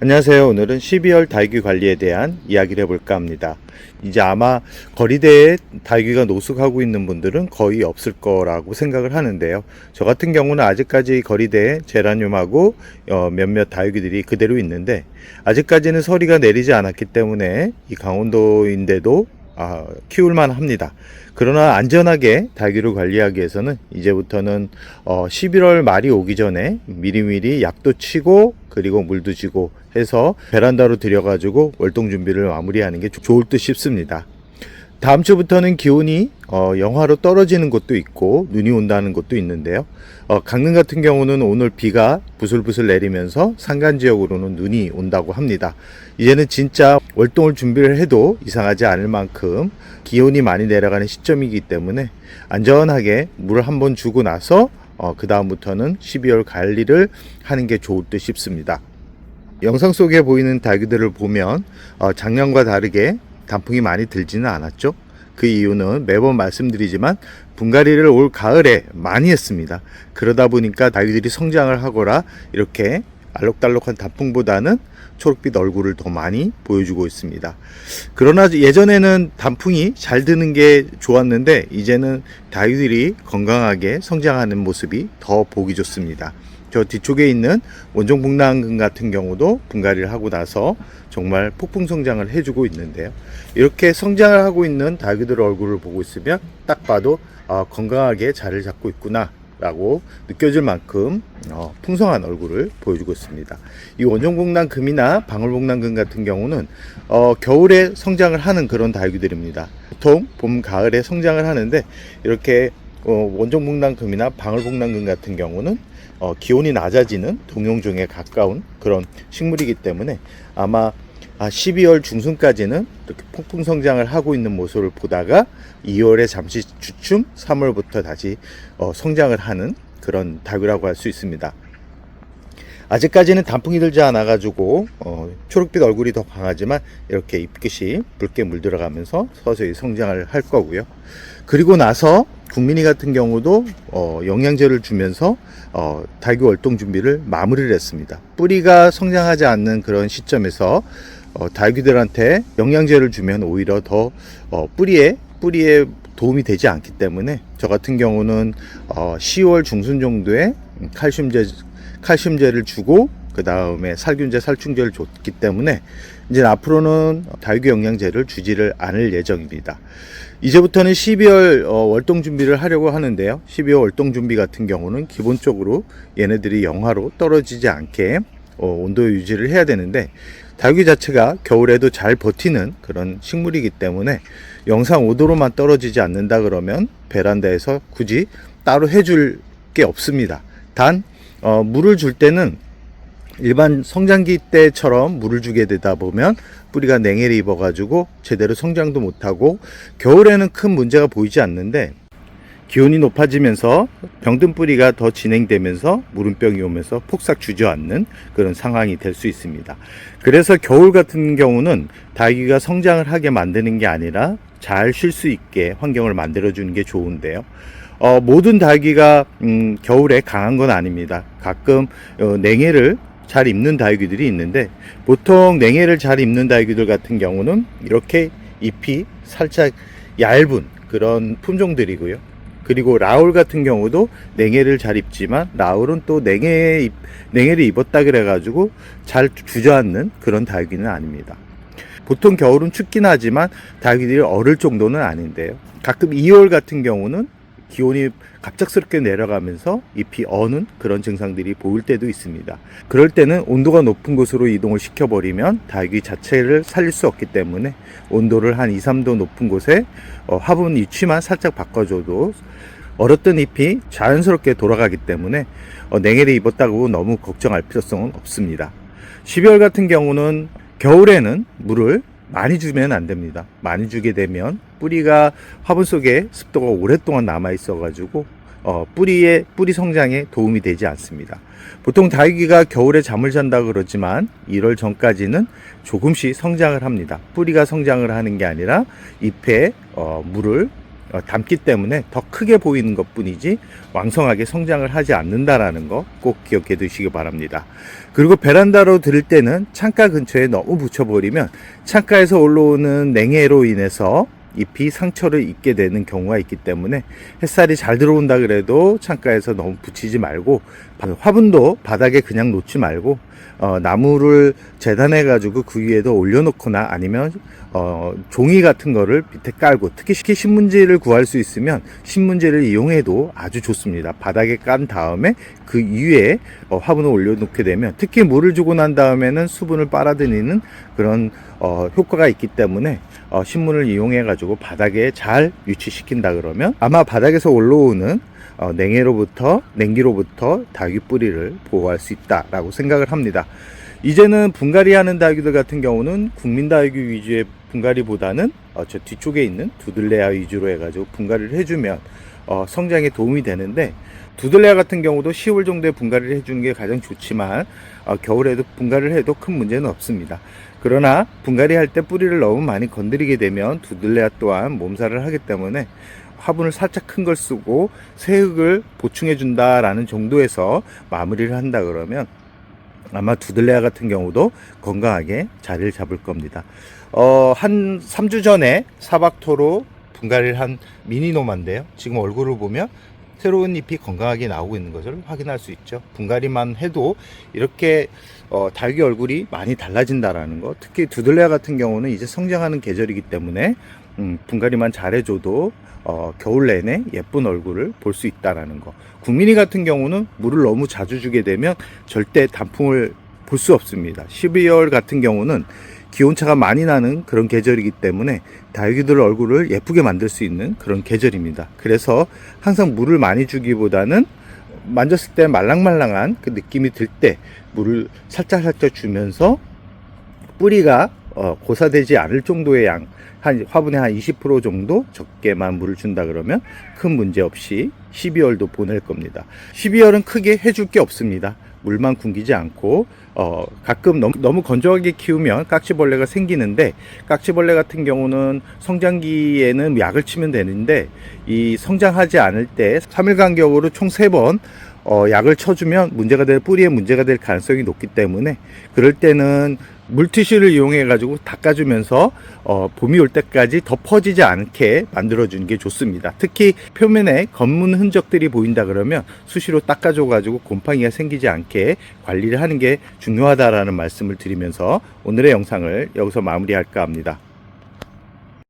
안녕하세요. 오늘은 12월 달귀 관리에 대한 이야기를 해볼까 합니다. 이제 아마 거리대에 달귀가 노숙하고 있는 분들은 거의 없을 거라고 생각을 하는데요. 저 같은 경우는 아직까지 거리대에 제라늄하고 몇몇 달귀들이 그대로 있는데, 아직까지는 서리가 내리지 않았기 때문에 이 강원도인데도 키울만 합니다. 그러나 안전하게 달귀를 관리하기 위해서는 이제부터는 11월 말이 오기 전에 미리미리 약도 치고 그리고 물도 주고 해서 베란다로 들여가지고 월동 준비를 마무리하는 게 좋을 듯 싶습니다. 다음 주부터는 기온이 영하로 떨어지는 곳도 있고 눈이 온다는 곳도 있는데요. 강릉 같은 경우는 오늘 비가 부슬부슬 내리면서 산간 지역으로는 눈이 온다고 합니다. 이제는 진짜 월동을 준비를 해도 이상하지 않을 만큼 기온이 많이 내려가는 시점이기 때문에 안전하게 물을 한번 주고 나서 그 다음부터는 12월 관리를 하는 게 좋을 듯 싶습니다. 영상 속에 보이는 달귀들을 보면 작년과 다르게 단풍이 많이 들지는 않았죠. 그 이유는 매번 말씀드리지만 분갈이를 올 가을에 많이 했습니다. 그러다 보니까 달귀들이 성장을 하거나 이렇게 알록달록한 단풍보다는 초록빛 얼굴을 더 많이 보여주고 있습니다. 그러나 예전에는 단풍이 잘 드는 게 좋았는데 이제는 달귀들이 건강하게 성장하는 모습이 더 보기 좋습니다. 저 뒤쪽에 있는 원종북랑금 같은 경우도 분갈이를 하고 나서 정말 폭풍 성장을 해주고 있는데요. 이렇게 성장을 하고 있는 달귀들 얼굴을 보고 있으면 딱 봐도 건강하게 자리를 잡고 있구나 라고 느껴질 만큼 풍성한 얼굴을 보여주고 있습니다. 이 원종북랑금이나 방울북랑금 같은 경우는 겨울에 성장을 하는 그런 달귀들입니다. 보통 봄, 가을에 성장을 하는데 이렇게 원종북랑금이나 방울북랑금 같은 경우는 기온이 낮아지는 동용종에 가까운 그런 식물이기 때문에 아마 12월 중순까지는 이렇게 폭풍 성장을 하고 있는 모습을 보다가 2월에 잠시 주춤, 3월부터 다시 성장을 하는 그런 달귀라고 할 수 있습니다. 아직까지는 단풍이 들지 않아 가지고 초록빛 얼굴이 더 강하지만 이렇게 잎끝이 붉게 물들어가면서 서서히 성장을 할 거고요. 그리고 나서 국민이 같은 경우도 영양제를 주면서 달귀 월동 준비를 마무리를 했습니다. 뿌리가 성장하지 않는 그런 시점에서 달귀들한테 영양제를 주면 오히려 더 뿌리에 도움이 되지 않기 때문에 저 같은 경우는 10월 중순 정도에 칼슘제를 주고 그 다음에 살균제, 살충제를 줬기 때문에 이제 앞으로는 달귀 영양제를 주지를 않을 예정입니다. 이제부터는 12월 월동 준비를 하려고 하는데요. 12월 월동 준비 같은 경우는 기본적으로 얘네들이 영하로 떨어지지 않게 온도 유지를 해야 되는데 달귀 자체가 겨울에도 잘 버티는 그런 식물이기 때문에 영상 5도로만 떨어지지 않는다 그러면 베란다에서 굳이 따로 해줄 게 없습니다. 단 물을 줄 때는 일반 성장기 때처럼 물을 주게 되다 보면 뿌리가 냉해를 입어가지고 제대로 성장도 못하고 겨울에는 큰 문제가 보이지 않는데 기온이 높아지면서 병든 뿌리가 더 진행되면서 무름병이 오면서 폭삭 주저앉는 그런 상황이 될 수 있습니다. 그래서 겨울 같은 경우는 달귀가 성장을 하게 만드는 게 아니라 잘 쉴 수 있게 환경을 만들어 주는 게 좋은데요. 모든 달귀가 겨울에 강한 건 아닙니다. 가끔 냉해를 잘 입는 달귀들이 있는데 보통 냉해를 잘 입는 달귀들 같은 경우는 이렇게 잎이 살짝 얇은 그런 품종들이고요. 그리고 라울 같은 경우도 냉해를 잘 입지만 라울은 또 냉해를 입었다 그래가지고 잘 주저앉는 그런 달귀는 아닙니다. 보통 겨울은 춥긴 하지만 달귀들이 얼을 정도는 아닌데요. 가끔 2월 같은 경우는 기온이 갑작스럽게 내려가면서 잎이 어는 그런 증상들이 보일 때도 있습니다. 그럴 때는 온도가 높은 곳으로 이동을 시켜버리면 달귀 자체를 살릴 수 없기 때문에 온도를 한 2, 3도 높은 곳에 화분 위치만 살짝 바꿔줘도 얼었던 잎이 자연스럽게 돌아가기 때문에 냉해를 입었다고 너무 걱정할 필요성은 없습니다. 12월 같은 경우는 겨울에는 물을 많이 주면 안 됩니다. 많이 주게 되면 뿌리가 화분 속에 습도가 오랫동안 남아 있어 가지고 뿌리 성장에 도움이 되지 않습니다. 보통 달귀가 겨울에 잠을 잔다 그러지만 1월 전까지는 조금씩 성장을 합니다. 뿌리가 성장을 하는 게 아니라 잎에 물을 담기 때문에 더 크게 보이는 것 뿐이지 왕성하게 성장을 하지 않는다라는 거 꼭 기억해 두시기 바랍니다. 그리고 베란다로 들을 때는 창가 근처에 너무 붙여버리면 창가에서 올라오는 냉해로 인해서 잎이 상처를 입게 되는 경우가 있기 때문에 햇살이 잘 들어온다 그래도 창가에서 너무 붙이지 말고, 화분도 바닥에 그냥 놓지 말고 나무를 재단해 가지고 그 위에도 올려놓거나 아니면 종이 같은 거를 밑에 깔고, 특히 신문지를 구할 수 있으면 신문지를 이용해도 아주 좋습니다. 바닥에 깐 다음에 그 위에 화분을 올려놓게 되면, 특히 물을 주고 난 다음에는 수분을 빨아들이는 그런 효과가 있기 때문에 신문을 이용해 가지고 바닥에 잘 유치시킨다 그러면 아마 바닥에서 올라오는 냉기로부터 닭이 뿌리를 보호할 수 있다라고 생각을 합니다. 이제는 분갈이 하는 닭이들 같은 경우는 국민닭이 위주의 분갈이보다는 저 뒤쪽에 있는 두들레아 위주로 해가지고 분갈이를 해주면 성장에 도움이 되는데, 두들레아 같은 경우도 10월 정도에 분갈이를 해주는 게 가장 좋지만 겨울에도 분갈이를 해도 큰 문제는 없습니다. 그러나 분갈이 할 때 뿌리를 너무 많이 건드리게 되면 두들레아 또한 몸살을 하기 때문에 화분을 살짝 큰 걸 쓰고 새흙을 보충해 준다라는 정도에서 마무리를 한다 그러면 아마 두들레아 같은 경우도 건강하게 자리를 잡을 겁니다. 한 3주 전에 사박토로 분갈이를 한 미니노마인데요. 지금 얼굴을 보면 새로운 잎이 건강하게 나오고 있는 것을 확인할 수 있죠. 분갈이만 해도 이렇게 닭의 얼굴이 많이 달라진다라는 거. 특히 두들레아 같은 경우는 이제 성장하는 계절이기 때문에 분갈이만 잘해줘도 겨울 내내 예쁜 얼굴을 볼 수 있다라는 거. 국민이 같은 경우는 물을 너무 자주 주게 되면 절대 단풍을 볼 수 없습니다. 12월 같은 경우는 기온차가 많이 나는 그런 계절이기 때문에 다육이들 얼굴을 예쁘게 만들 수 있는 그런 계절입니다. 그래서 항상 물을 많이 주기보다는 만졌을 때 말랑말랑한 그 느낌이 들 때 물을 살짝 주면서 뿌리가 고사되지 않을 정도의 양, 한 화분에 한 20% 정도 적게만 물을 준다 그러면 큰 문제 없이 12월도 보낼 겁니다. 12월은 크게 해줄 게 없습니다. 물만 굶기지 않고 가끔 너무 건조하게 키우면 깍지벌레가 생기는데, 깍지벌레 같은 경우는 성장기에는 약을 치면 되는데 이 성장하지 않을 때 3일 간격으로 총 3번 약을 쳐주면 뿌리에 문제가 될 가능성이 높기 때문에, 그럴 때는 물티슈를 이용해 가지고 닦아주면서 봄이 올 때까지 더 퍼지지 않게 만들어 주는 게 좋습니다. 특히 표면에 검은 흔적들이 보인다 그러면 수시로 닦아줘 가지고 곰팡이가 생기지 않게 관리를 하는 게 중요하다라는 말씀을 드리면서 오늘의 영상을 여기서 마무리할까 합니다.